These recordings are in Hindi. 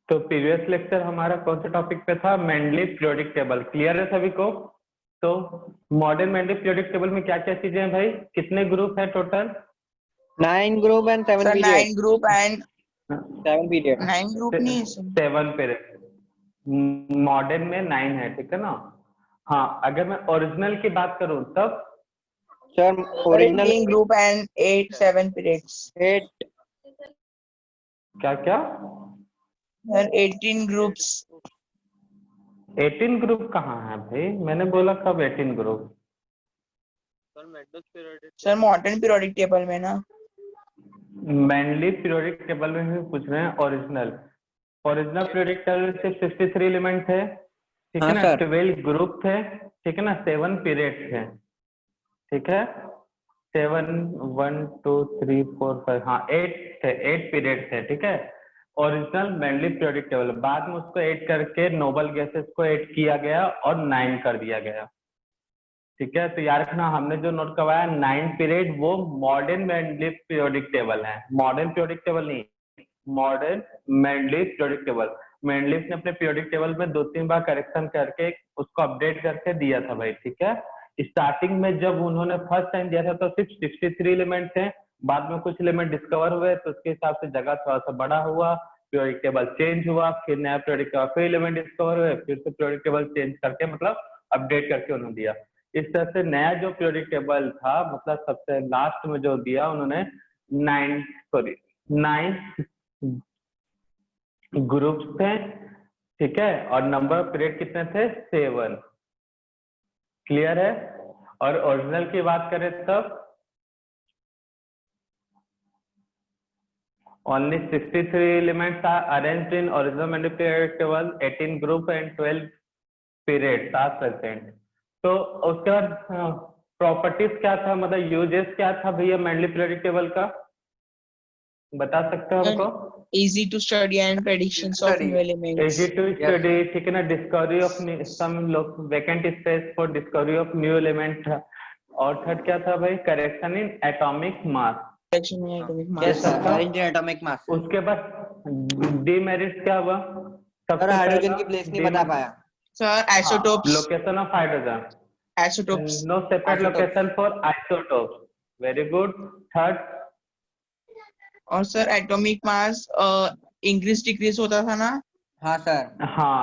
तो प्रीवियस लेक्चर हमारा कौन से टॉपिक पे था? Mendeley periodic table. क्लियर है सभी को? तो मॉडर्न मेंडली पीरियोडिक टेबल में क्या क्या चीजें हैं भाई? कितने ग्रुप है total? 9 group and 7 sir period. 9 group and 7 period. 9 group नहीं है सर। 7 पीरियड। मॉडर्न में 9 है, ठीक है ना? हाँ, अगर मैं ओरिजिनल की बात करूं तब Sir, original 18 group and 8 7 periods. 8. क्या क्या? Sir 18 groups. 18 ग्रुप कहाँ है भाई? मैंने बोला कब 18 group? Sir modern periodic table में ना। मेनली पीरियोडिक टेबल में भी पूछ रहे हैं। ओरिजिनल पीरियोडिक टेबल से 63 एलिमेंट थे, ठीक है हाँ ना? सर। 12 ग्रुप थे, ठीक है ना? 7 पीरियड थे, ठीक है? 7 1 2 3 4 5, हाँ 8 थे, 8 पीरियड थे, ठीक है? Original mainly periodic table. बाद में उसको ऐड करके नोबल गैसेस को ऐड किया गया और 9 कर दिया गया, ठीक है? तो याद रखना, हमने जो नोट करवाया 9 पीरियड, वो मॉडर्न मेंडली पीरियोडिक टेबल है। मॉडर्न पीरियोडिक टेबल नहीं, modern Mendeley periodic table. Mendeleev ने अपने पीरियोडिक टेबल में 2-3 बार करेक्शन करके उसको अपडेट करके दिया था भाई, ठीक है? स्टार्टिंग में जब उन्होंने फर्स्ट टाइम दिया था तो सिर्फ 63 एलिमेंट थे। बाद में कुछ एलिमेंट डिस्कवर हुए तो उसके हिसाब से जगह थोड़ा सा बड़ा हुआ, पीरियोडिक टेबल चेंज हुआ, फिर नया पीरियोडिक टेबल, फिर एलिमेंट डिस्कवर हुए, फिर से पीरियोडिक टेबल चेंज करके मतलब अपडेट करके उन्होंने दिया। इस तरह से नया जो पीरियोडिक टेबल था, मतलब सबसे लास्ट में जो दिया उन्होंने 9 ग्रुप्स थे, ठीक है? और नंबर ऑफ पीरियड कितने थे? 7। क्लियर है? और ओरिजिनल की बात करें तब only 63 elements are arranged in original memory periodic table, 18 group and 12 periods are present। तो उसके बाद प्रॉपर्टीज क्या था, मतलब यूजेस क्या था भैया मेनली पीरियोडिक टेबल का? बता सकते हो हमको? easy to study and predictions of new elements। Easy to study, ठीक है ना? Discovery of some vacant space for discovery of new element. और थर्ड क्या था भाई? Correction in atomic mass. Correction in atomic ये mass। सब था। Arranged in atomic mass. उसके बाद डीमेरिट्स क्या हुआ? सर सबसे हाइड्रोजन की प्लेस नहीं बता पाया। Sir isotopes। Location of hydrogen, isotopes। No separate Isotopes. Location for isotope. Very good. Third, और sir atomic mass increase decrease होता था ना। हाँ सर। हाँ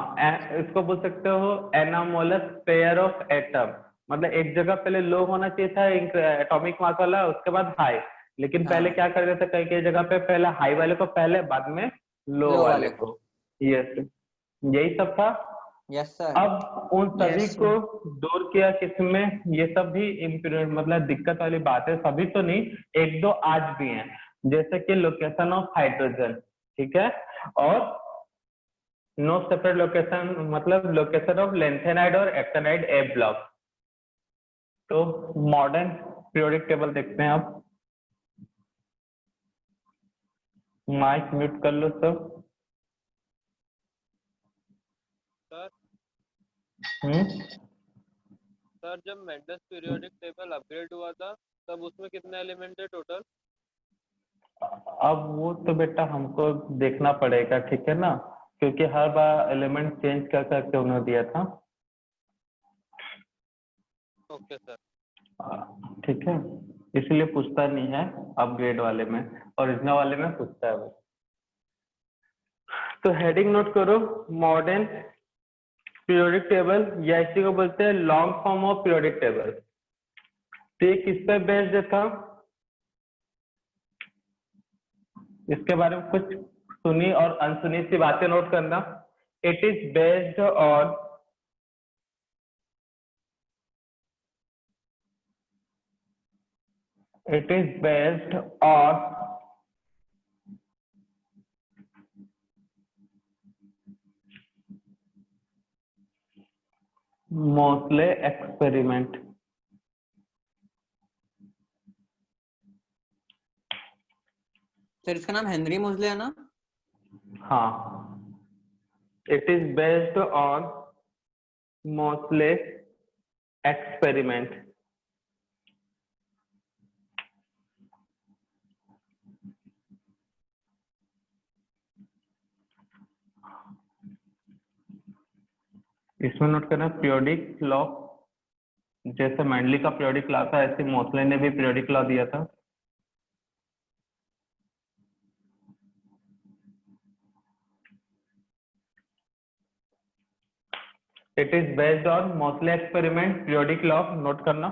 इसको बोल सकते हो एनोमोलस पेयर ऑफ एटम। मतलब एक जगह पहले लो होना चाहिए था एटॉमिक मास वाला, उसके बाद हाई। लेकिन हाँ। पहले क्या कर देते थे, कई कई जगह पे पहले हाई वाले को पहले, बाद में लो लो वाले वाले को। यस, यही सब था। Yes sir. अब उन सभी Yes, को दूर किया किसमें? ये सब भी इम्पोर्टेंट, मतलब दिक्कत वाली बात है, सभी तो नहीं, एक दो आज भी हैं, जैसे कि लोकेशन ऑफ हाइड्रोजन, ठीक है? और नो सेपरेट लोकेशन, मतलब लोकेशन ऑफ लेंथेनाइड और एक्टेनाइड ए ब्लॉक। तो मॉडर्न पीरियोडिक टेबल देखते हैं अब। माइक म्यूट कर लो सब। सर जब मेंडल पीरियोडिक टेबल अपग्रेड हुआ था तब उसमें कितने एलिमेंट थे टोटल? अब वो तो बेटा हमको देखना पड़ेगा, ठीक है ना? क्योंकि हर बार एलिमेंट चेंज कर करके उन्होंने दिया था। Okay sir. ठीक है, इसलिए पूछता नहीं है अपग्रेड वाले में, ओरिजिनल वाले में पूछता है वो। तो हेडिंग नोट करो, मॉडर्न पीरियोडिक टेबल, या इसी को बोलते हैं long form of periodic table. तो ये किस पे बेस्ड था? इसके बारे में कुछ सुनी और अनसुनी सी बातें नोट करना। It is based on Moseley experiment. Sir इसका नाम हेनरी मोजले है ना? हाँ, it is based on Moseley experiment. इसमें नोट करना पीरियोडिक लॉ, जैसे मैंडली का पीरियोडिक लॉ था ऐसे मोसले ने भी पीरियोडिक लॉ दिया था। It is based on Mosle experiment periodic law, note करना।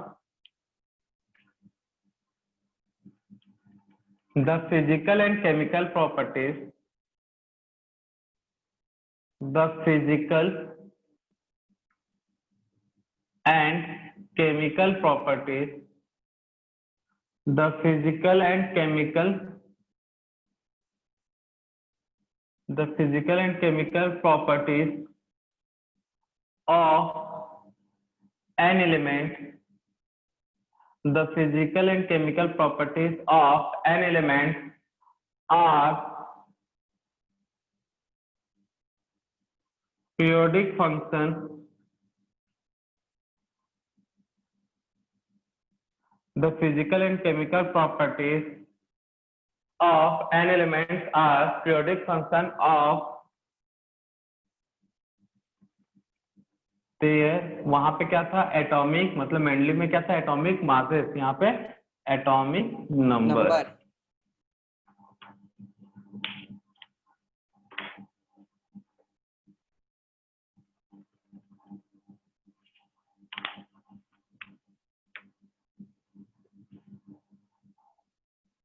The physical and chemical properties, the physical and chemical properties, the physical and chemical, the physical and chemical properties of an element, the physical and chemical properties of an element are periodic function, the physical and chemical properties of an element are periodic function of their, वहां पे क्या था एटॉमिक, मतलब मेनली में क्या था एटॉमिक मासेस, यहाँ पे एटॉमिक नंबर। नंबर।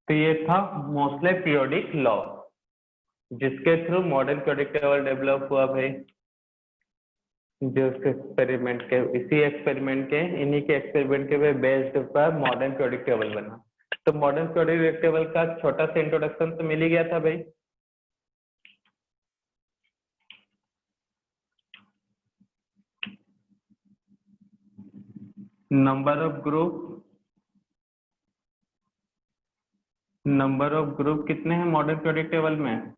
तो ये था मोस्टली पीरियोडिक लॉ, जिसके through modern periodic table develop हुआ भाई। जो एक्सपेरिमेंट के, इसी एक्सपेरिमेंट के, इन्हीं के एक्सपेरिमेंट के बेस्ड पर मॉडर्न पीरियोडिक टेबल बना। तो मॉडर्न पीरियोडिक टेबल का छोटा सा इंट्रोडक्शन तो मिल ही गया था भाई। नंबर ऑफ ग्रुप कितने हैं मॉडर्न पीरियोडिक टेबल में?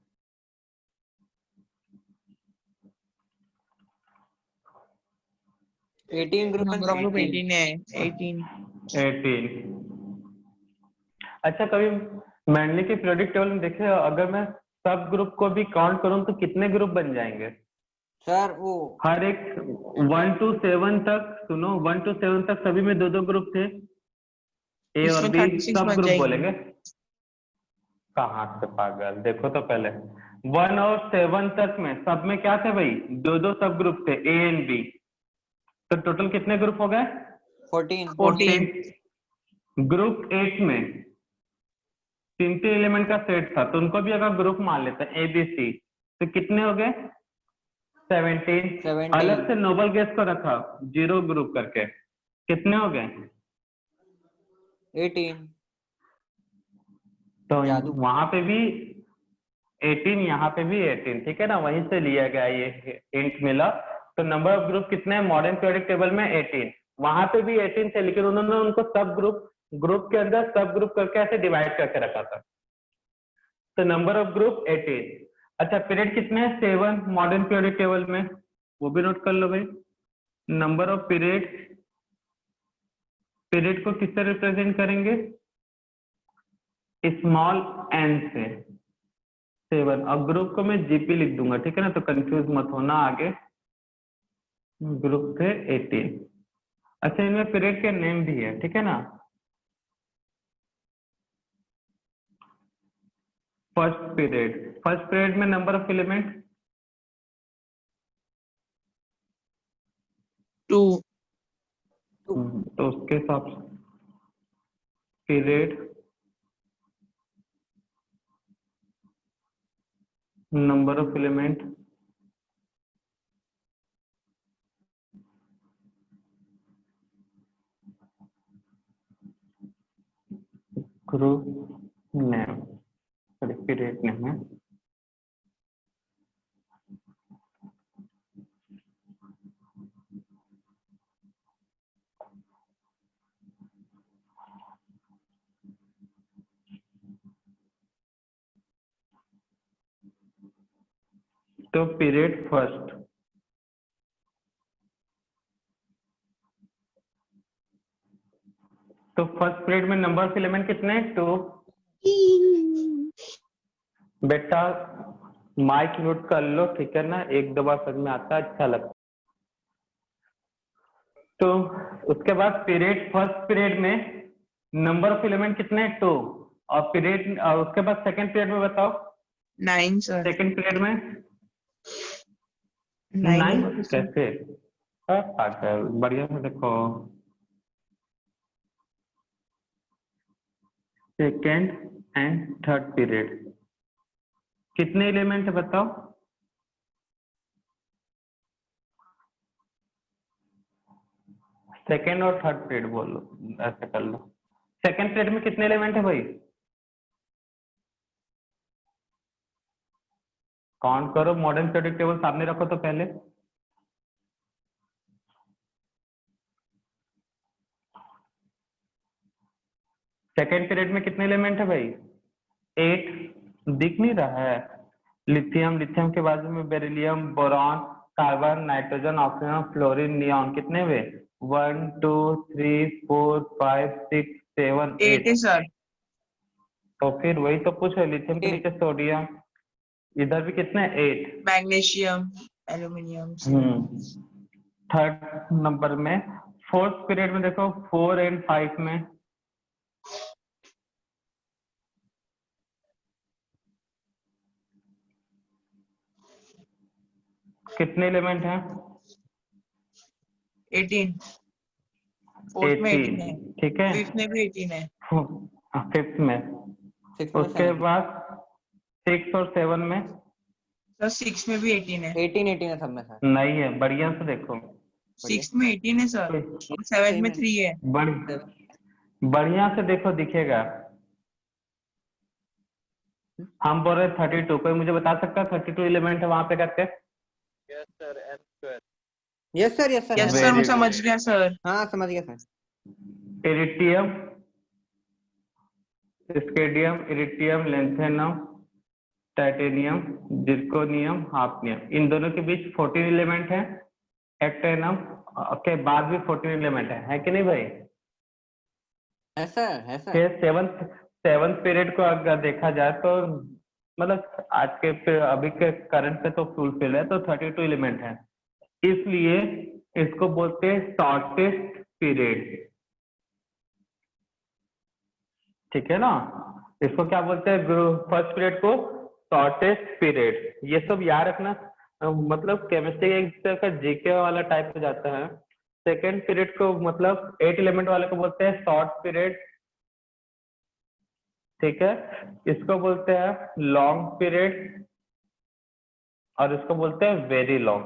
18 ग्रुप नंबर ऑफ ग्रुप 18 है, 18। अच्छा, कभी मैंडली के पीरियोडिक टेबल में देखे, अगर मैं सब ग्रुप को भी काउंट करूं तो कितने ग्रुप बन जाएंगे? सर वो हर एक 1 to 7 तक, सुनो 1 to 7 तक सभी में 2-2 ग्रुप थे। ए और इसमें बी 36 सब बन ग्रुप जाएंगे। बोलेंगे। कहाँ से पागल, देखो तो पहले 1 और 7 तक में सब में क्या थे भाई? 2-2 सब ग्रुप थे, ए एंड बी। तो टोटल कितने ग्रुप हो गए? 14। ग्रुप 8 में 3 एलिमेंट का सेट था, तो उनको भी अगर ग्रुप मान लेते हैं ए बी सी, तो कितने हो गए? 17। अलग से नोबल गैस को रखा 0 ग्रुप करके, कितने हो गए? 18। तो जादू। वहां पे भी 18, यहाँ पे भी 18, ठीक है ना, वहीं से लिया गया, ये हिंट मिला। तो नंबर ऑफ ग्रुप कितने हैं मॉडर्न पीरियोडिक टेबल में? 18। वहां पे भी 18 थे, लेकिन उन्होंने उनको सब ग्रुप के अंदर सब ग्रुप करके ऐसे डिवाइड करके रखा था। तो नंबर ऑफ ग्रुप 18। अच्छा, पीरियड कितने हैं? 7 मॉडर्न पीरियोडिक टेबल में, वो भी नोट कर लो भाई। नंबर ऑफ पीरियड को किससे रिप्रेजेंट करेंगे? स्मॉल एन से, 7। अब ग्रुप को मैं जीपी लिख दूंगा, ठीक है ना, तो कंफ्यूज मत होना आगे। ग्रुप थे 18। अच्छा, इनमें पीरियड के नेम भी है, ठीक है ना। फर्स्ट पीरियड में नंबर ऑफ एलिमेंट 2। तो उसके हिसाब से period number of element group name, sorry period name है। तो पीरियड फर्स्ट, तो फर्स्ट पीरियड में नंबर ऑफ एलिमेंट कितने हैं? 2। बेटा माइक म्यूट कर लो, ठीक है ना, एक दो बार समझ में आता है, अच्छा लगता है। तो उसके बाद पीरियड, फर्स्ट पीरियड में नंबर ऑफ एलिमेंट कितने हैं? 2। और पीरियड, उसके बाद सेकंड पीरियड में बताओ, 9 सर, सेकंड पीरियड में 9 9 होगा सर। कैसे? बढ़िया से देखो, सेकंड एंड थर्ड पीरियड कितने एलिमेंट है बताओ? सेकंड और थर्ड पीरियड बोलो, ऐसे कर लो। सेकंड पीरियड में कितने एलिमेंट है भाई? काउंट करो, मॉडर्न पीरियोडिक टेबल सामने रखो तो पहले। सेकंड पीरियड में कितने एलिमेंट है भाई? 8। दिख नहीं रहा है? लिथियम, लिथियम के बाजू में beryllium, boron, carbon, nitrogen, oxygen, fluorine, neon, कितने हुए? 1 2 3 4 5 6 7 8 है 8। सर। तो फिर वही तो पूछ रहे, लिथियम के नीचे सोडियम, इधर भी कितने? 8। Magnesium, aluminium. थर्ड नंबर में, फोर्थ पीरियड में देखो 4 एंड 5 में कितने एलिमेंट हैं? 18। फोर्थ में 18 है, 18, ठीक है। फिफ्थ में भी 18 है। फिफ्थ में, सिक्स में उसके 7 बाद 6 और 7 में सर 6 में भी 18 है। 18 है सब में सर। नहीं है, बढ़िया से देखो। 6 में 18 है सर, और 7 में 3 है। बढ़ बढ़िया से देखो, दिखेगा। हम बोल रहे 32, कोई मुझे बता सकता है 32 एलिमेंट है वहां पे करके? Yes sir, n square. Yes sir, yes sir. Yes sir, Very मैं good. समझ गया सर। हाँ समझ गया सर। इरिटियम, स्केडियम, इरिटियम, लेंथेनम, टाइटेनियम, जिर्कोनियम, हाफनियम, इन दोनों के बीच 14 एलिमेंट है। एक्टेनम के बाद भी 14 एलिमेंट है कि नहीं भाई? है सर, है सर। फिर सेवंथ पीरियड को अगर देखा जाए तो मतलब आज के अभी के करंट पे तो फुलफिल है, तो 32 एलिमेंट है, इसलिए इसको बोलते हैं शॉर्टेस्ट पीरियड। ठीक है ना? इसको क्या बोलते हैं? फर्स्ट पीरियड को शॉर्टेस्ट पीरियड। ये सब याद रखना, मतलब केमिस्ट्री एक तरह का जीके वाला टाइप हो जाता है। सेकेंड पीरियड को मतलब 8 एलिमेंट वाले को बोलते हैं शॉर्ट पीरियड, ठीक है। इसको बोलते हैं लॉन्ग पीरियड, और इसको बोलते हैं वेरी लॉन्ग,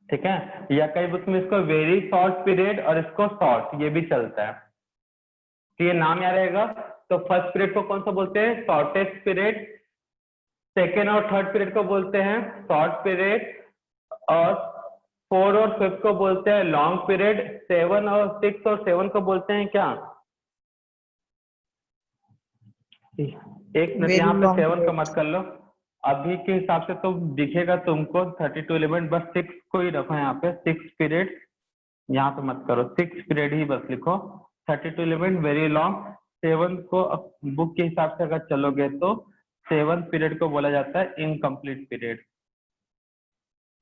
ठीक है। या कई बुक में इसको वेरी शॉर्ट पीरियड और इसको शॉर्ट, ये भी चलता है, तो ये नाम याद रहेगा। तो फर्स्ट पीरियड को कौन सा बोलते हैं? Shortest period. सेकेंड और थर्ड पीरियड को बोलते हैं शॉर्ट पीरियड, और 4 और 5 को बोलते हैं लॉन्ग पीरियड। 7 और 6 और 7 को बोलते हैं क्या? एक मिनट, वेरी यहाँ पे लॉन्ग 7 का पीरियड। मत कर लो, अभी के हिसाब से तो दिखेगा तुमको 32 एलिमेंट, बस 6 को ही रखो यहाँ पे, 6 पीरियड। यहाँ पे मत करो, 6 पीरियड ही बस लिखो। 32 एलिमेंट, वेरी लॉन्ग। 7 को बुक के हिसाब से अगर चलोगे तो 7 पीरियड को बोला जाता है इनकम्प्लीट पीरियड,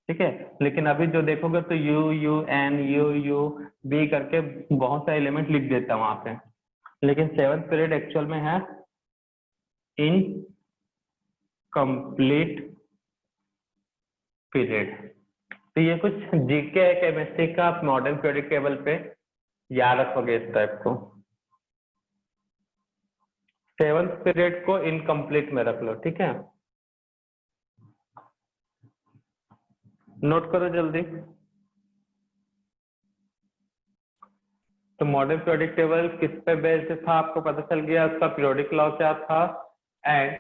ठीक है। लेकिन अभी जो देखोगे तो U U N U U B करके बहुत सारे एलिमेंट लिख देता है वहां पे, लेकिन 7th पीरियड एक्चुअल में है इनकम्प्लीट पीरियड। तो ये कुछ जीके है केमिस्ट्री का, आप मॉडर्न पीरियोडिक टेबल पे याद रखोगे इस टाइप को। 7th पीरियड को इनकम्प्लीट में रख लो, ठीक है। नोट करो जल्दी। तो मॉडर्न पीरियोडिक टेबल किस पे बेस्ड था आपको पता चल गया, उसका पीरियोडिक लॉ क्या था, एंड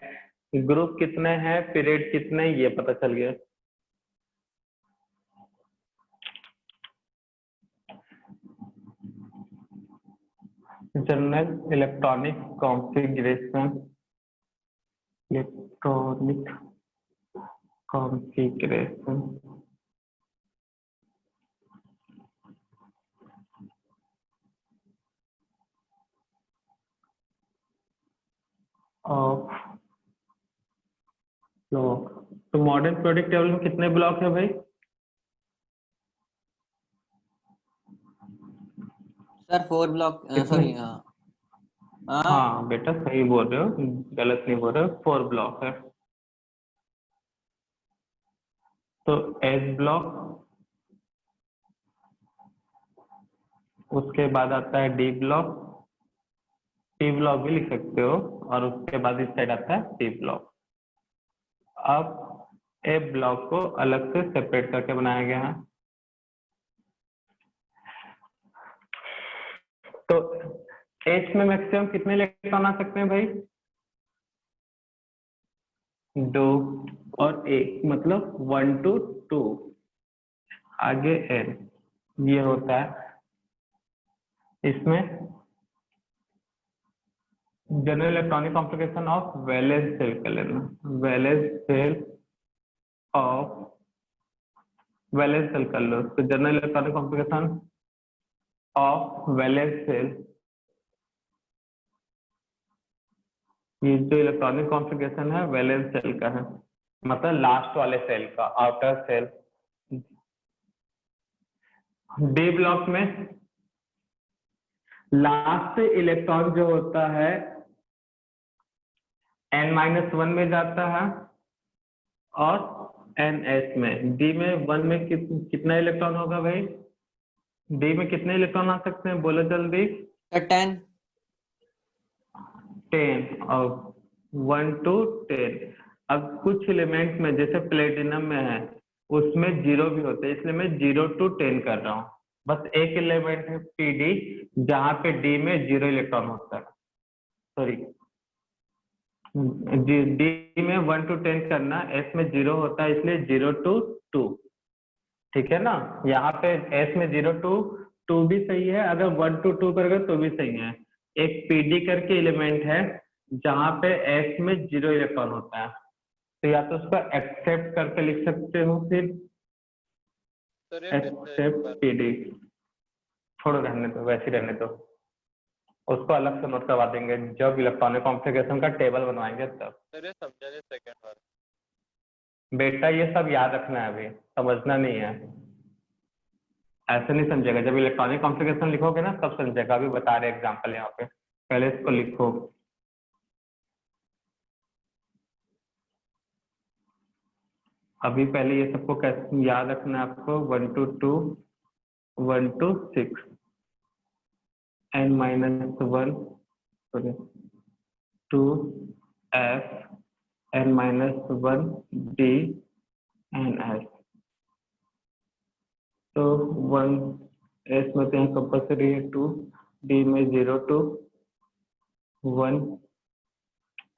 ग्रुप कितने हैं, पीरियड कितने, ये पता चल गया। General electronic configuration, electronic configuration of block. तो मॉडर्न पीरियोडिक टेबल में कितने ब्लॉक है भाई? सर 4 ब्लॉक कितने? सॉरी हाँ बेटा सही बोल रहे हो, गलत नहीं बोल रहे हो, 4 ब्लॉक है। तो एस ब्लॉक, उसके बाद आता है डी ब्लॉक, टी ब्लॉक भी लिख सकते हो, और उसके बाद इस साइड आता है सी ब्लॉक। अब ए ब्लॉक को अलग से सेपरेट करके बनाया गया है। तो एच में मैक्सिमम कितने इलेक्ट्रॉन आ सकते हैं भाई? 2 और 1, मतलब 1 to 2, आगे n, ये होता है। इसमें general electronic configuration of valence shell कर लेना, valence shell of, valence shell कर लो, तो general electronic configuration of valence shell, ये जो इलेक्ट्रॉनिक कॉन्फ़िगरेशन है वैलेंस सेल का है, मतलब लास्ट वाले सेल का, आउटर सेल। डी ब्लॉक में लास्ट इलेक्ट्रॉन जो होता है n-1 में जाता है, और ns में, डी में 1 में कितना इलेक्ट्रॉन होगा भाई? डी में कितने इलेक्ट्रॉन आ सकते हैं, बोलो जल्दी? 10। 10, और 1 to 10। अब कुछ एलिमेंट में जैसे प्लेटिनम में है, उसमें 0 भी होते हैं, इसलिए मैं 0 to 10 कर रहा हूँ। बस एक एलिमेंट है पीडी, जहाँ पे डी में 0 इलेक्ट्रॉन होता है, सॉरी डी में 1 to 10 करना, एस में 0 होता है, इसलिए 0 to 2, ठीक है ना? यहाँ पे एस में 0 to 2 भी सही है, अगर 1 to 2 करोगे तो भी सही है। एक पीडी करके एलिमेंट है जहाँ पे एस में 0 इलेक्ट्रॉन होता है, तो या तो उसको एक्सेप्ट करके लिख सकते हो, फिर सर ये एक्सेप्ट पीडी, छोड़ो रहने दो, वैसे ही रहने दो, उसको अलग से नोट करवा देंगे जब इलेक्ट्रॉनिक कॉन्फ़िगरेशन का टेबल बनवाएंगे तब। सर ये समझा नहीं सेकंड बार। बेटा ये सब याद रखना है, अभी समझना नहीं है, ऐसे नहीं समझेगा। जब इलेक्ट्रॉनिक कॉन्फ़िगरेशन लिखोगे ना तब समझेगा। अभी बता रहे एग्जांपल यहाँ पे, पहले इसको लिखो। अभी पहले ये सबको कैसे याद रखना है आपको, 1 to 2, 1 to 6, n-1, sorry 2 f, n-1 d and s। तो 1 s में तो यहाँ कंपल्सरी है 2, d में 0 to 1,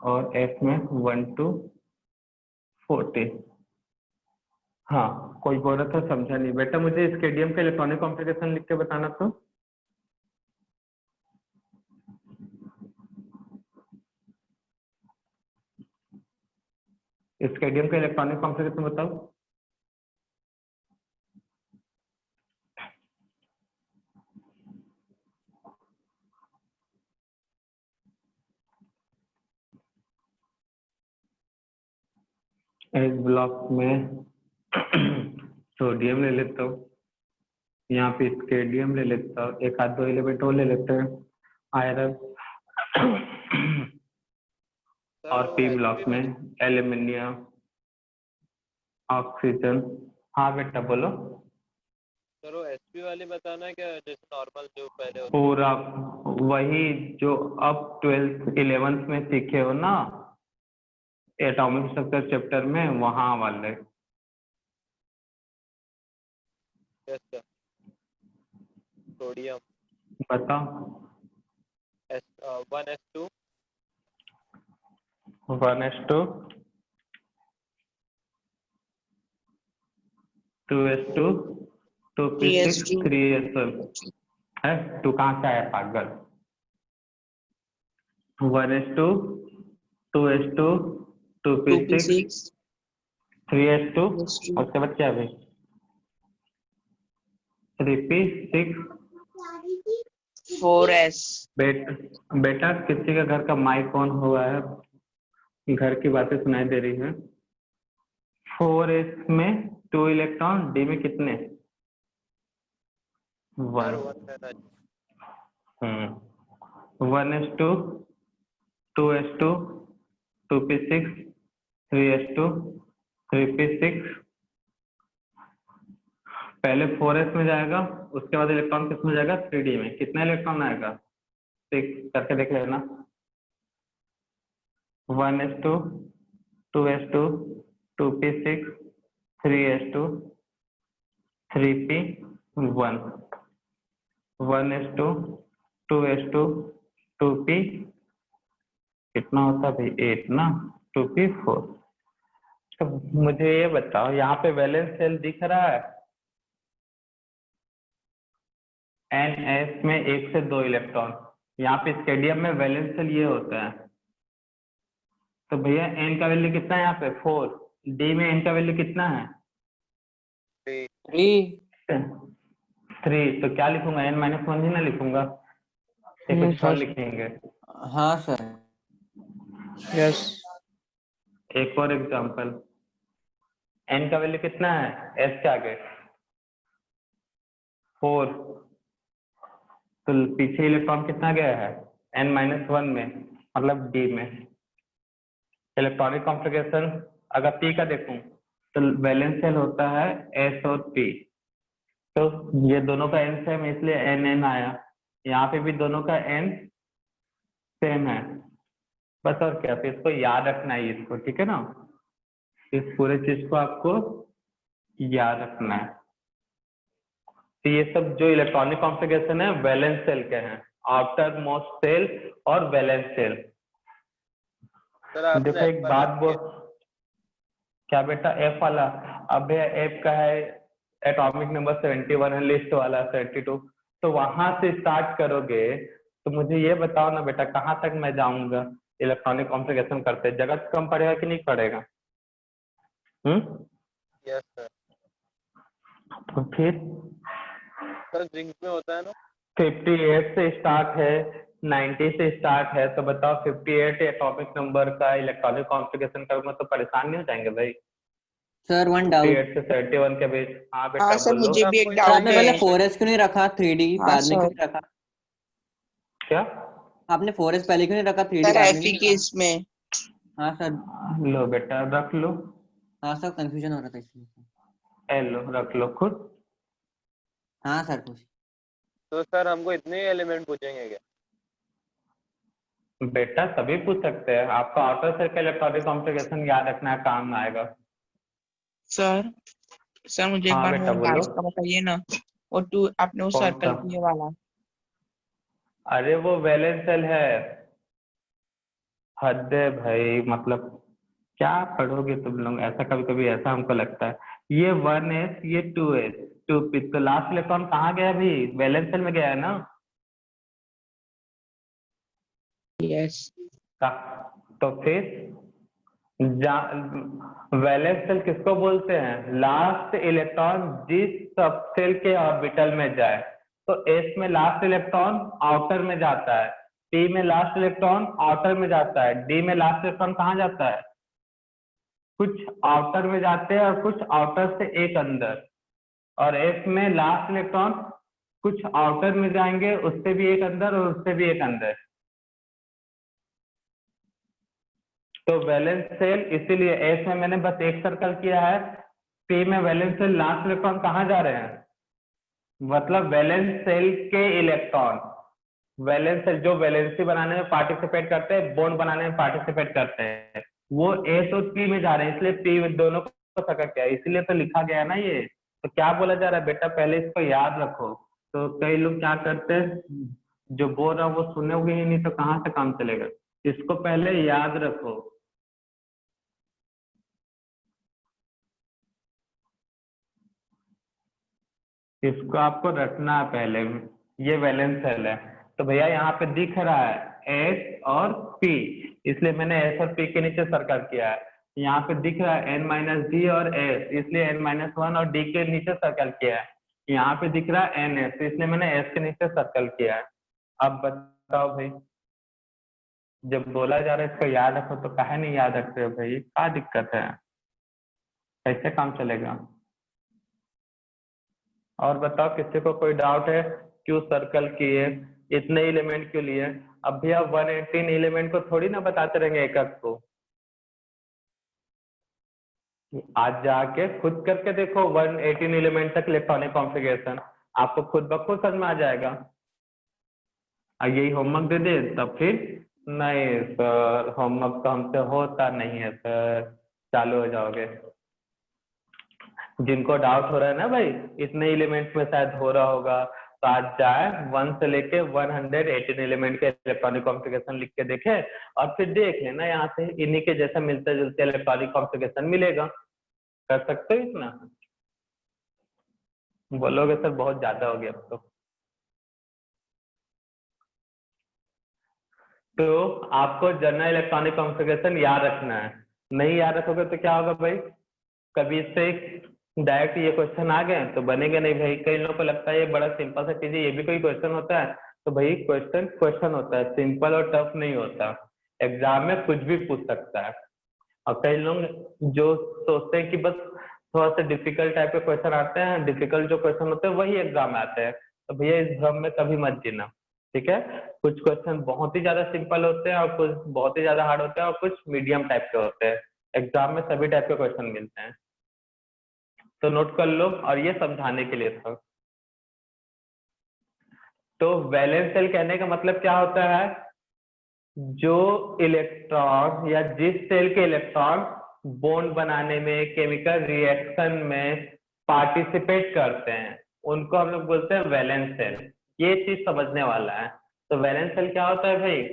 और f में 1 to 40। हाँ कोई बोल रहा था समझा नहीं बेटा, मुझे स्केडियम का इलेक्ट्रॉनिक कॉन्फ़िगरेशन लिख के बताना। तो स्केडियम का इलेक्ट्रॉनिक कॉन्फ़िगरेशन बताओ। एस ब्लॉक में सोडियम ले लेता हूँ, यहाँ पे स्केडियम ले लेता हूँ, एक आध 2 एलिमेंट और ले लेते हैं, आयरन। और वो पी HP ब्लॉक में एल्यूमिनियम, ऑक्सीजन। हाँ बेटा बोलो। सर वो HP वाली बताना है क्या, जैसे नॉर्मल जो पहले होती पूरा वही जो अब 12th 11th में सीखे हो ना एटॉमिक स्ट्रक्चर चैप्टर में, वहाँ वाले। है सर? सोडियम बताओ। 1s2 1s2, 2s2, 2p6, 3s2 3s1 है। तू कहाँ से आया पागल? 1s2, 2s2, 2p6, 2p6 3s2, 3s2 उसके बाद क्या भाई? 3p6। 4s। बेटा किसी का घर का माइक ऑन हुआ है, घर की बातें सुनाई दे रही है। 4s में 2 इलेक्ट्रॉन, डी में कितने? 1। सर 1 रहना चाहिए। 1s2, 2s2, 2p6, 3s2, 3p6, पहले 4s में जाएगा, उसके बाद इलेक्ट्रॉन किस में जाएगा, 3d में। कितना इलेक्ट्रॉन आएगा, 6 करके देख लेना। 1s2, 2s2, 2p6, 3s2, 3p1, 1s2, 2s2, 2p कितना होता है भाई, 8 ना, 2p4। तो मुझे ये बताओ, यहाँ पे वैलेंस शेल दिख रहा है, NS में 1 से 2 इलेक्ट्रॉन। यहाँ पे स्टेडियम में वैलेंस शेल ये होता है। तो भैया N का वैल्यू कितना है यहाँ पे, 4। D में N का वैल्यू कितना है, 3। 3। तो क्या लिखूंगा, N-1 ही ना लिखूंगा, या कुछ और लिखेंगे। हाँ सर। यस एक और एग्जांपल, N का वैल्यू कितना है, S के आगे 4। तो पीछे इलेक्ट्रॉन कितना गया है, N-1 में, मतलब D में। इलेक्ट्रॉनिक कॉन्फ़िगरेशन अगर P का देखूं तो वैलेंस शेल होता है S और P। तो ये दोनों का N सेम इसलिए NN आया। यहाँ पे भी दोनों का N सेम है, बस और क्या। फिर इसको याद रखना है इसको, ठीक है ना, इस पूरे चीज को आपको याद रखना है। तो ये सब जो इलेक्ट्रॉनिक कॉन्फ़िगरेशन है वैलेंस शेल के हैं, आउटर मोस्ट शेल और वैलेंस शेल। सर आपने देखो एक बात बोल, क्या बेटा, F वाला, अब F का है एटॉमिक नंबर 71 है, लिस्ट वाला 72। तो वहां से स्टार्ट करोगे तो मुझे ये बताओ ना बेटा, कहाँ तक मैं जाऊंगा इलेक्ट्रॉनिक कॉन्फ़िगरेशन करते, जगह कम पड़ेगा कि नहीं पड़ेगा? Yes sir. तो फिर सर जिंक में होता है ना, 58 से स्टार्ट है, 90 से स्टार्ट है, तो बताओ 58 एटॉमिक नंबर का इलेक्ट्रॉनिक कॉन्फ़िगरेशन करूंगा तो परेशान नहीं हो जाएंगे भाई? Sir 1 doubt. 58 से 31 के बीच। हाँ हाँ बेटा सर, बोलो। मुझे भी एक आपको सर आपने डाउट पहले है। 4s क्यों नहीं रखा, 3d हाँ बाद में क्यों सर, नहीं रखा? क्या? आपने 4s पहले क्यों नहीं रखा, 3d सर बाद में एफई क्यों के रखा? इसमें। हाँ सर। लो बेटा रख लो, हाँ सर, कंफ्यूजन हो रहा था इसलिए। लो रख लो खुद। हाँ सर कुछ। तो सर हमको इतने एलिमेंट पूछेंगे क्या? बेटा सभी पूछ सकते हैं, आपका आउटर सेल का इलेक्ट्रॉनिक कॉन्फ़िगरेशन याद रखना है, काम आएगा। सर सर मुझे एक हाँ बार बेटा वो बोलो। लास्ट का बताइए ना, वो टू आपने वो कौन सर्कल सा? किए वाला। अरे वो वैलेंस सेल है। हद है भाई, मतलब क्या पढ़ोगे तुम लोग, ऐसा कभी कभी ऐसा हमको लगता है। ये 1s, ये 2s, 2p, तो लास्ट इलेक्ट्रॉन कहाँ गया भाई, वैलेंस सेल में गया है ना? यस का तो फिर वैलेंस सेल किसको बोलते हैं, लास्ट इलेक्ट्रॉन जिस सब सेल के ऑर्बिटल में जाए। तो s में लास्ट इलेक्ट्रॉन आउटर में जाता है, p में लास्ट इलेक्ट्रॉन आउटर में जाता है, d में लास्ट इलेक्ट्रॉन कहाँ जाता है, कुछ आउटर में जाते हैं और कुछ आउटर से एक अंदर। और f में लास्ट इलेक्ट्रॉन कुछ आउटर में जाएंगे, उससे भी एक अंदर और उससे भी एक अंदर। तो वैलेंस सेल, इसीलिए एस में मैंने बस एक सर्कल किया है, पी में वैलेंस सेल लास्ट इलेक्ट्रॉन कहाँ जा रहे हैं, मतलब वैलेंस सेल के इलेक्ट्रॉन, वैलेंस सेल जो वैलेंसी बनाने में पार्टिसिपेट करते हैं, बॉन्ड बनाने में पार्टिसिपेट करते हैं, वो एस और पी में जा रहे हैं, इसलिए पी में दोनों को सर्कल किया है, इसलिए तो लिखा गया ना ये। तो क्या बोला जा रहा है बेटा, पहले इसको याद रखो। तो कई लोग क्या करते हैं, जो बोल रहा है वो सुनोगे ही नहीं तो कहाँ से काम चलेगा, इसको पहले याद रखो। इसको आपको रखना है पहले। ये वैलेंस सेल है, तो भैया यहाँ पे दिख रहा है एस और पी, इसलिए मैंने एस और पी के नीचे सर्कल किया है। यहाँ पे दिख रहा है n-d और s, इसलिए n-1 और d के नीचे सर्कल किया है। यहाँ पे दिख रहा है ns, इसलिए मैंने s के नीचे सर्कल किया है। अब बताओ भाई, जब बोला जा रहा है इसको याद रखो तो काहे नहीं याद रखते हो भाई, क्या दिक्कत है, कैसे काम चलेगा? और बताओ किसी को कोई डाउट है, क्यों सर्कल किए, इतने एलिमेंट के लिए। अब भैया 118 एलिमेंट को थोड़ी ना बताते रहेंगे एक एक को, आज जाके खुद करके देखो 118 एलिमेंट तक इलेक्ट्रॉनिक कॉन्फ़िगरेशन, आपको खुद ब खुद समझ में आ जाएगा। और यही होमवर्क दे दे तब फिर नहीं सर होमवर्क तो हमसे होता नहीं है सर, चालू हो जाओगे। जिनको डाउट हो रहा है ना भाई इतने एलिमेंट्स में शायद हो रहा होगा, तो आज जाए 1 से लेके 118 एलिमेंट के इलेक्ट्रॉनिक कॉन्फ़िगरेशन लिख के देखे, और फिर देख लेना यहाँ से इन्हीं के जैसा मिलते जुलते इलेक्ट्रॉनिक कॉन्फ़िगरेशन मिलेगा। कर सकते हो इतना? बोलोगे सर बहुत ज्यादा हो गया अब तो आपको जनरल इलेक्ट्रॉनिक कॉन्फ़िगरेशन याद रखना है। नहीं याद रखोगे तो क्या होगा भाई, कभी इससे डायरेक्ट ये क्वेश्चन आ गए तो बनेगा नहीं भाई। कई लोगों को लगता है ये बड़ा सिंपल सा चीज है, ये भी कोई क्वेश्चन होता है, तो भाई क्वेश्चन क्वेश्चन होता है, सिंपल और टफ नहीं होता। एग्जाम में कुछ भी पूछ सकता है। और कई लोग जो सोचते हैं कि बस थोड़ा सा डिफिकल्ट टाइप के क्वेश्चन आते हैं, डिफिकल्ट जो क्वेश्चन होते हैं वही एग्जाम में आते हैं, तो भैया इस भ्रम में कभी मत जीना, ठीक है। कुछ क्वेश्चन बहुत ही ज्यादा सिंपल होते हैं और कुछ बहुत ही ज्यादा हार्ड होते हैं और कुछ मीडियम टाइप के होते हैं। एग्जाम में सभी टाइप के क्वेश्चन मिलते हैं, तो नोट कर लो। और ये समझाने के लिए था। तो वैलेंस शेल कहने का मतलब क्या होता है, जो इलेक्ट्रॉन या जिस सेल के इलेक्ट्रॉन बॉन्ड बनाने में केमिकल रिएक्शन में पार्टिसिपेट करते हैं उनको हम लोग बोलते हैं वैलेंस सेल। ये चीज समझने वाला है। तो वैलेंस सेल क्या होता है भाई,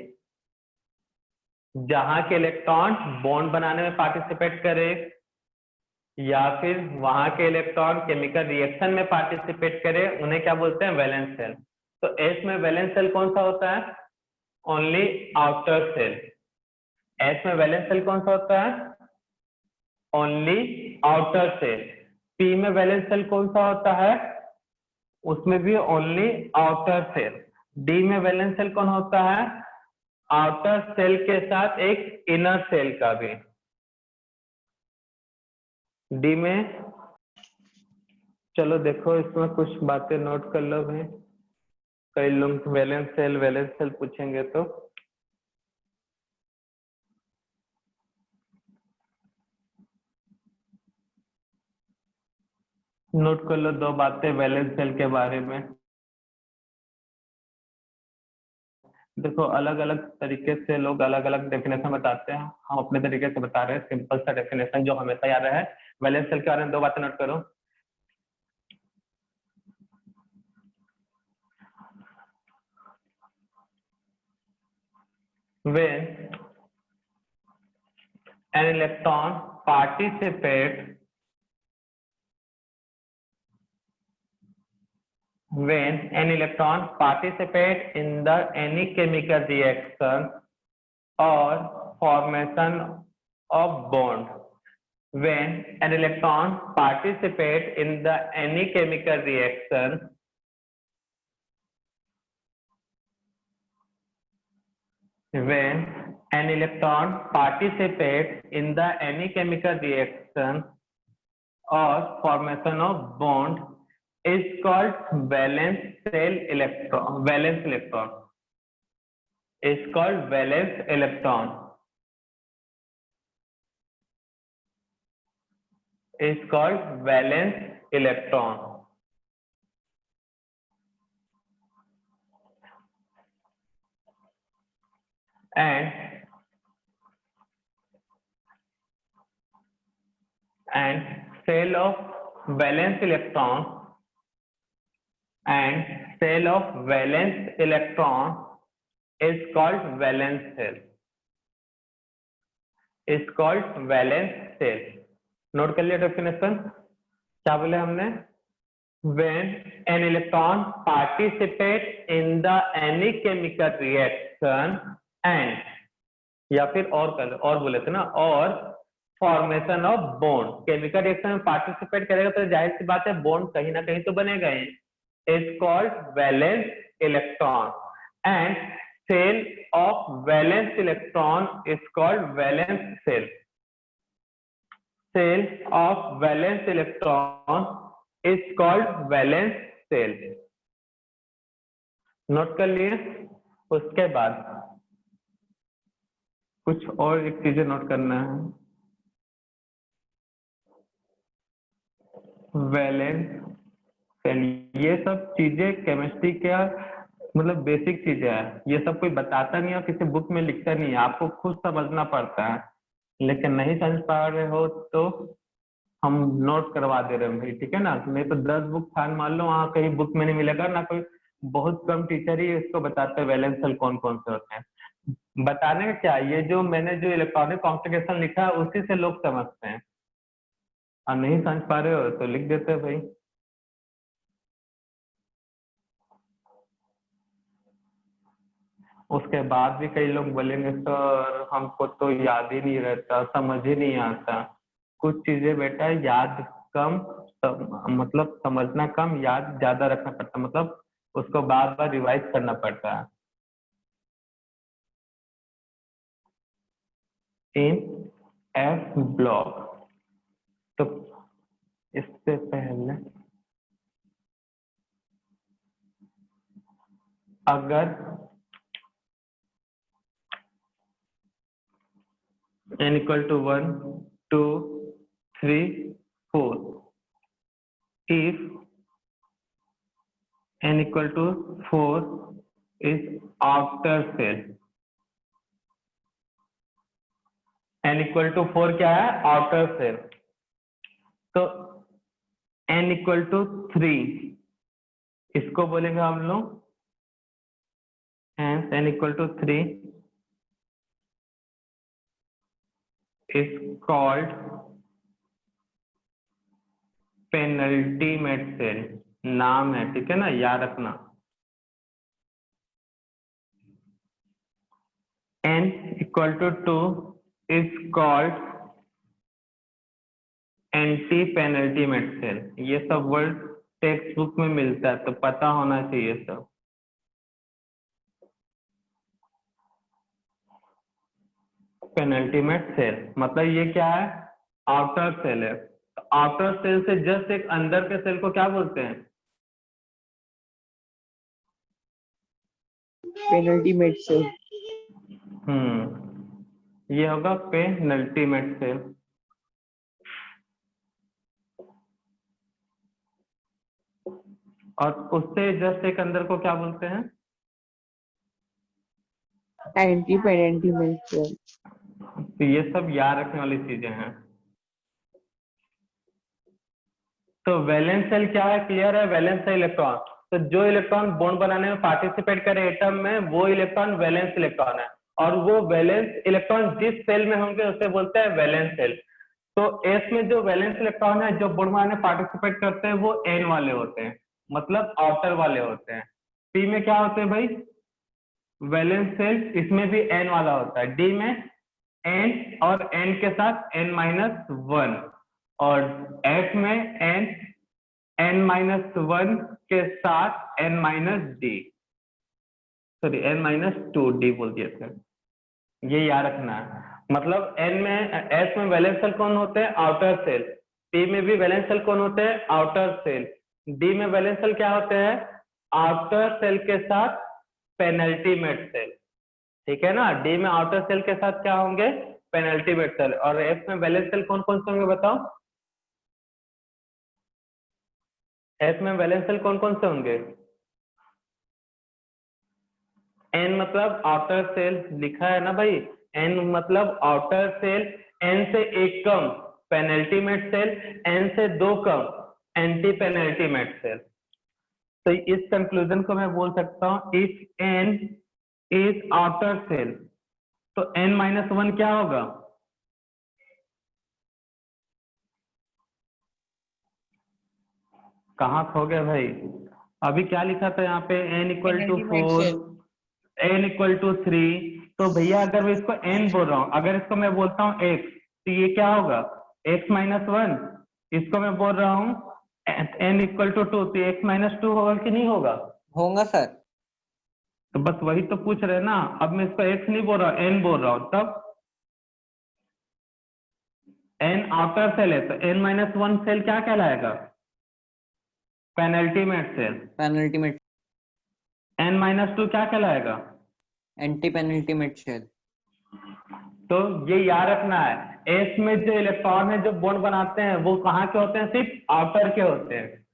जहां के इलेक्ट्रॉन बॉन्ड बनाने में पार्टिसिपेट करे या फिर वहां के इलेक्ट्रॉन केमिकल रिएक्शन में पार्टिसिपेट करे उन्हें क्या बोलते हैं वैलेंस सेल। तो एस में वैलेंस सेल कौन सा होता है, ओनली आउटर सेल। एस में वैलेंस सेल कौन सा होता है, ओनली आउटर सेल। पी में वैलेंस सेल कौन सा होता है, उसमें भी ओनली आउटर सेल। डी में वैलेंस सेल कौन होता है, आउटर सेल के साथ एक इनर सेल का भी। डी में चलो देखो इसमें कुछ बातें नोट कर लो भाई, कई लोग वैलेंस सेल पूछेंगे तो। नोट कर लो दो बातें वैलेंस सेल के बारे में। देखो अलग अलग तरीके से लोग अलग अलग डेफिनेशन बताते हैं, हम अपने तरीके से बता रहे हैं सिंपल सा डेफिनेशन जो हमेशा याद रहे। वैलेंस सेल के बारे में दो बातें नोट करो। When an electron participates in the any chemical reaction or formation of bond, when an electron participates in the any chemical reaction when an electron participates in the any chemical reaction or formation of bond is called valence electron is called valence electron is called valence electron. And cell of valence electron is called valence cell, is called valence cell. Note कर लिया डेफिनेशन, क्या बोले हमने, when an electron participates in the any chemical reaction and या फिर और बोले थे ना, और formation of bond, chemical reaction में पार्टिसिपेट करेगा तो जाहिर सी बात है बॉन्ड कहीं ना कहीं तो बनेगा ही, is called valence electron. And shell of valence electron is called valence shell. Shell of valence electron is called valence shell. Note कर लिए? उसके बाद कुछ और एक चीजें नोट करना है। वैलेंस सेल, ये सब चीजें केमिस्ट्री का मतलब बेसिक चीजें हैं। ये सब कोई बताता नहीं है, किसी बुक में लिखता नहीं है, आपको खुद समझना पड़ता है। लेकिन नहीं समझ पा रहे हो तो हम नोट करवा दे रहे हैं भाई, ठीक है ना? नहीं तो 10 बुक छान मान लो, वहाँ कहीं बुक में नहीं मिलेगा ना, कोई बहुत कम टीचर ही इसको बताते हैं वैलेंस सेल कौन कौन से होते हैं। बताने का क्या, ये जो मैंने जो इलेक्ट्रॉनिक कॉन्फ़िगरेशन लिखा है उसी से लोग समझते हैं। और नहीं समझ पा रहे हो तो लिख देते हैं भाई। उसके बाद भी कई लोग बोलेंगे सर हमको तो याद ही नहीं रहता, समझ ही नहीं आता। कुछ चीजें बेटा याद कम, मतलब समझना कम, याद ज्यादा रखना पड़ता है, मतलब उसको बार बार रिवाइज करना पड़ता है। इन एफ ब्लॉक, तो इससे पहले अगर n equal to 1, 2, 3, 4, if n equal to 4 is outer cell, n equal to 4 क्या है? outer cell। तो n equal to 3 इसको बोलेंगे हम लोग, hence n equal to 3 is called penultimate cell। नाम है, ठीक है ना, याद रखना। n equal to 2 is called anti penultimate cell. ये सब वर्ड टेक्स्ट बुक में मिलता है तो पता होना चाहिए सब। पेनल्टीमेट सेल मतलब ये क्या है? आउटर सेल है। आउटर सेल से जस्ट एक अंदर के सेल को क्या बोलते हैं? Penultimate shell. ये होगा पेनल्टीमेट सेल। और उससे जस्ट एक अंदर को क्या बोलते हैं? Anti penultimate cell. तो ये सब याद रखने वाली चीजें हैं। तो वैलेंस सेल क्या है? क्लियर है? वैलेंस सेल इलेक्ट्रॉन, तो जो इलेक्ट्रॉन बॉन्ड बनाने में पार्टिसिपेट करे एटम में, वो इलेक्ट्रॉन वैलेंस इलेक्ट्रॉन है। और वो वैलेंस इलेक्ट्रॉन जिस सेल में होंगे उसे बोलते हैं वैलेंस सेल। तो एस में जो वैलेंस इलेक्ट्रॉन है जो बॉन्ड बनाने में पार्टिसिपेट करते हैं वो एन वाले होते हैं, मतलब आउटर वाले होते हैं। पी में क्या होते हैं भाई? वैलेंस सेल, इसमें भी एन वाला होता है। डी में एन और एन के साथ n-1, और एफ में n-1 के साथ n-d, सॉरी n-2d बोल दिए थे। ये याद रखना है। मतलब एन में, एस में वैलेंस सेल कौन होते हैं? Outer cell. पी में भी वैलेंस सेल कौन होते हैं? Outer shell. डी में वैलेंस सेल क्या होते हैं? आउटर सेल के साथ पेनल्टीमेट सेल, ठीक है ना? डी में आउटर सेल के साथ क्या होंगे? Penultimate shell. और एफ में वैलेंस सेल कौन कौन से होंगे बताओ? एफ में वैलेंस सेल कौन कौन से होंगे? एन मतलब आउटर सेल, लिखा है ना भाई, एन मतलब आउटर सेल, एन से एक कम पेनल्टीमेट सेल, एन से 2 कम एंटी पेनल्टीमेट सेल। तो इस कंक्लूजन को मैं बोल सकता हूं, if n is outer shell तो n-1 क्या होगा? कहाँ खो गए भाई? अभी क्या लिखा था यहाँ पे? n equal to 4, n equal to 3। तो भैया अगर मैं इसको n बोल रहा हूँ, अगर इसको मैं बोलता हूँ x, तो ये क्या होगा? x-1। इसको मैं बोल रहा हूँ n इक्वल टू 2, तो x-2 होगा कि नहीं होगा? होगा सर। तो बस वही तो पूछ रहे ना। अब मैं इसको x नहीं बोल रहा हूँ, n बोल रहा हूँ, तब n आउटर सेल है तो n-1 सेल क्या कहलाएगा? Penultimate shell. पेनल्टीमेट। N-2 क्या कहलाएगा? Anti penultimate shell. तो ये याद रखना है, एस में जो इलेक्ट्रॉन है जो बॉन्ड बनाते हैं वो कहाँ के होते हैं? सिर्फ आउटर के होते हैं।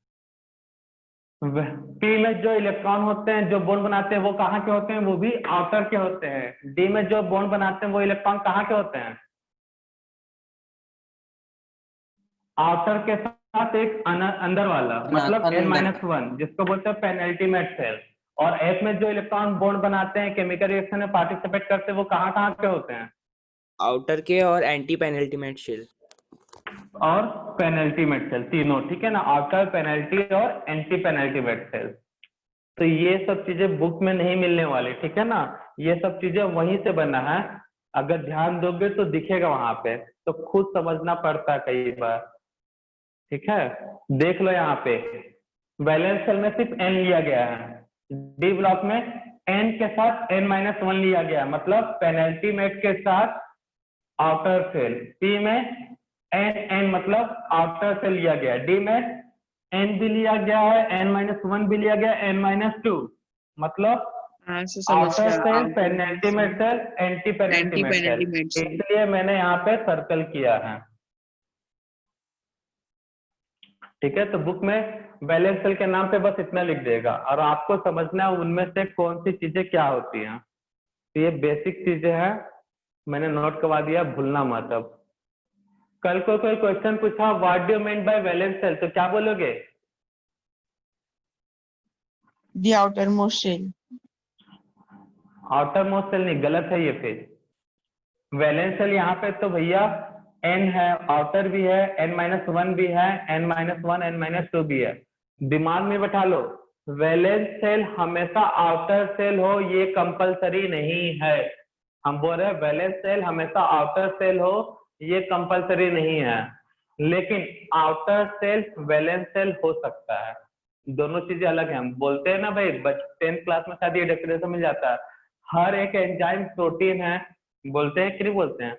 पी में जो इलेक्ट्रॉन होते हैं जो बॉन्ड बनाते हैं वो कहाँ के होते हैं? वो भी आउटर के होते हैं। डी में जो बॉन्ड बनाते हैं वो इलेक्ट्रॉन कहाँ के होते हैं? आउटर के साथ एक अंदर वाला, मतलब N-1, जिसको बोलते हैं पेनल्टीमेट सेल। और एस में जो इलेक्ट्रॉन बॉन्ड बनाते हैं, केमिकल रिएक्शन में पार्टिसिपेट करते हैं, वो कहाँ कहाँ के होते हैं? आउटर के और एंटी पेनल्टीमेट शेल और पेनल्टीमेट सेल, तीनों, ठीक है ना? आउटर, पेनल्टी और एंटी पेनल्टीमेट सेल। तो ये सब चीजें बुक में नहीं मिलने वाली, ठीक है ना? ये सब चीजें वहीं से बना है, अगर ध्यान दोगे तो दिखेगा वहां पे, तो खुद समझना पड़ता है कई बार, ठीक है? देख लो यहाँ पे वैलेंस सेल में सिर्फ N लिया गया है, डी ब्लॉक में N के साथ N-1 लिया गया, मतलब पेनल्टीमेट के साथ आउटर सेल। पी में N मतलब आउटर सेल लिया गया, डी में N भी लिया गया है, N-1 भी लिया गया, N-2 मतलब हाँ सर समझ आउटर गया। Shell, penultimate shell, anti penultimate shell. Penultimate shell. इसलिए मैंने यहाँ पे सर्कल किया है, ठीक है? तो बुक में वैलेंस सेल के नाम पे बस इतना लिख देगा, और आपको समझना है उनमें से कौन सी चीजें क्या होती हैं। तो ये बेसिक चीजें हैं, मैंने नोट करवा दिया, भूलना मत। अब कल को कोई क्वेश्चन पूछा what do you mean by valence shell, तो क्या बोलोगे? The outer most shell. Outer most shell नहीं, गलत है ये। फिर वैलेंस सेल यहाँ पे तो भैया N है, आउटर भी है, N-1 भी है, N-1, N-2 भी है। दिमाग में बैठा लो, वैलेंस सेल हमेशा आउटर सेल हो ये कंपलसरी नहीं है। हम बोल रहे हैं वैलेंस सेल हमेशा आउटर सेल हो ये कंपलसरी नहीं है, लेकिन आउटर सेल वैलेंस सेल हो सकता है। दोनों चीजें अलग हैं। हम बोलते हैं ना भाई, 10th क्लास में शायद ये डेफिनेशन मिल जाता है, हर एक एंजाइम प्रोटीन है, बोलते हैं कि नहीं बोलते हैं?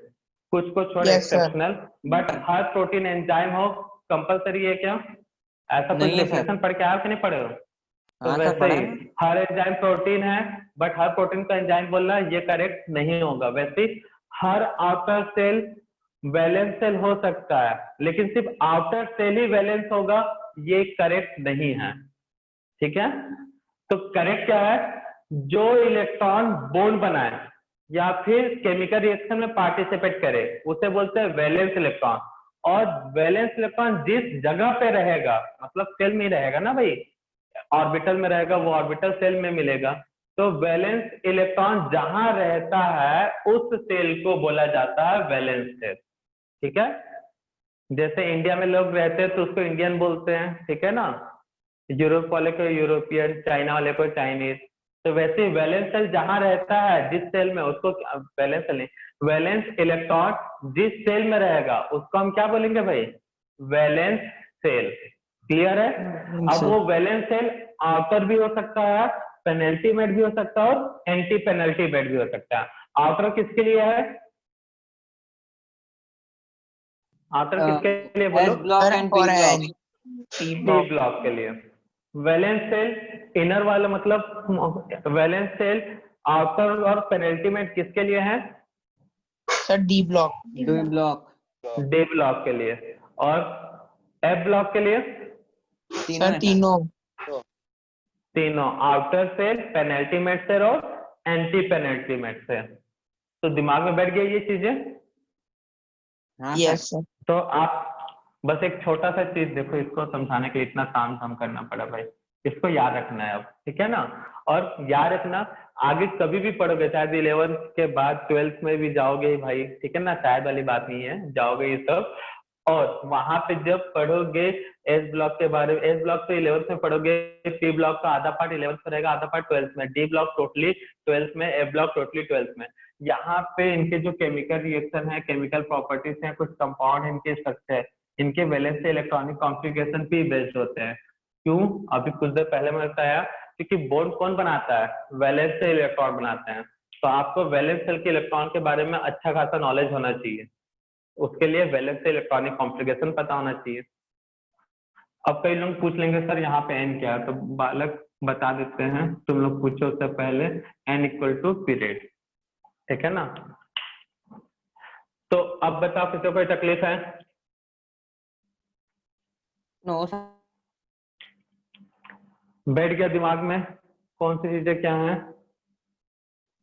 कुछ को छोड़ Yes, sir. Exceptional, but her protein enzyme हो कंपलसरी है क्या? ऐसा कुछ नहीं है, डेफिनेशन पढ़ के आए हो कि नहीं पढ़े हो? तो हाँ सर, वैसे पढ़ा ही है। हर एंजाइम प्रोटीन है, बट हर प्रोटीन का एंजाइम बोलना ये करेक्ट नहीं होगा। वैसे ही हर आउटर सेल वैलेंस सेल हो सकता है, लेकिन सिर्फ आउटर सेल ही वैलेंस होगा ये करेक्ट नहीं है, ठीक है? तो करेक्ट क्या है? जो इलेक्ट्रॉन बॉन्ड बनाए या फिर केमिकल रिएक्शन में पार्टिसिपेट करे उसे बोलते हैं वैलेंस इलेक्ट्रॉन। और वैलेंस इलेक्ट्रॉन जिस जगह पे रहेगा, मतलब सेल में ही रहेगा ना भाई, ऑर्बिटल में रहेगा, वो ऑर्बिटल सेल में मिलेगा। तो वैलेंस इलेक्ट्रॉन जहां रहता है उस सेल को बोला जाता है वैलेंस सेल, ठीक है? जैसे इंडिया में लोग रहते हैं तो उसको इंडियन बोलते हैं, ठीक है ना? यूरोप वाले को यूरोपियन, चाइना वाले को चाइनीज। तो वैसे वैलेंस सेल जहां रहता है जिस सेल में, उसको वैलेंस सेल नहीं, वैलेंस इलेक्ट्रॉन जिस सेल में रहेगा उसको हम क्या बोलेंगे भाई? Valence shell. क्लियर है? अब वो वैलेंस सेल आउटर भी हो सकता है, पेनल्टीमेट भी हो सकता है, और एंटी पेनल्टीमेट भी हो सकता है। आउटर किसके लिए है? आउटर किसके लिए बोलो? S block and P block. T block के लिए। वैलेंस सेल इनर वाला, मतलब वैलेंस सेल आउटर और पेनल्टीमेट किसके लिए है? Sir D block. D block. D block के लिए। और एफ ब्लॉक के लिए? तीनों सर है। तीनों। तीनों, आउटर सेल, पेनल्टीमेट सेल और एंटी पेनल्टीमेट सेल। तो दिमाग में बैठ गई ये चीजें? हाँ यस सर। सर। तो आप बस एक छोटा सा चीज देखो, इसको समझाने के लिए इतना काम धाम करना पड़ा भाई, इसको याद रखना है अब, ठीक है ना? और याद रखना, आगे कभी भी पढ़ोगे, शायद 11th के बाद 12th में भी जाओगे भाई, ठीक है ना? शायद वाली बात नहीं है, जाओगे ये सब। और वहां पे जब पढ़ोगे एस ब्लॉक के बारे में, एस ब्लॉक तो 11th में पढ़ोगे, टी ब्लॉक का आधा पार्ट 11th में रहेगा, आधा पार्ट 12th में, डी ब्लॉक टोटली 12th में, एफ ब्लॉक टोटली 12th में। यहाँ पे इनके जो केमिकल रिएक्शन है, केमिकल प्रॉपर्टीज हैं, कुछ कंपाउंड, इनके स्ट्रक्चर, इनके वैलेंस से इलेक्ट्रॉनिक कॉन्फ़िगरेशन पे बेस्ड होते हैं। क्यों? अभी कुछ देर पहले मैं बताया, क्योंकि बॉन्ड कौन बनाता है? वैलेंस से इलेक्ट्रॉन बनाते हैं। तो आपको वैलेंस सेल के इलेक्ट्रॉन के बारे में अच्छा खासा नॉलेज होना चाहिए, उसके लिए वैलेंस से इलेक्ट्रॉनिक कॉन्फ़िगरेशन पता होना चाहिए। अब कई लोग पूछ लेंगे सर यहाँ पे एन क्या है, तो बालक बता देते हैं, तुम लोग पूछो उससे पहले। n इक्वल टू पीरियड, ठीक है ना। तो अब बताओ किसी को कोई तकलीफ है? No sir. बैठ गया दिमाग में कौन सी चीजें क्या हैं?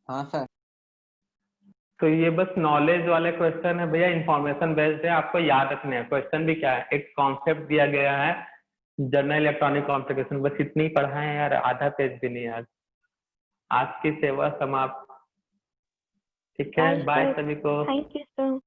हाँ सर। तो ये बस नॉलेज वाले क्वेश्चन है भैया, इंफॉर्मेशन बेस्ड है, आपको याद रखने हैं। क्वेश्चन भी क्या है, एक कॉन्सेप्ट दिया गया है, जनरल इलेक्ट्रॉनिक कॉम्प्लिकेशन, बस इतनी पढ़ा है यार, आधा पेज भी नहीं यार। आज की सेवा समाप्त। ठीक है, Bye, बाय sir. सभी को। Thank you, sir.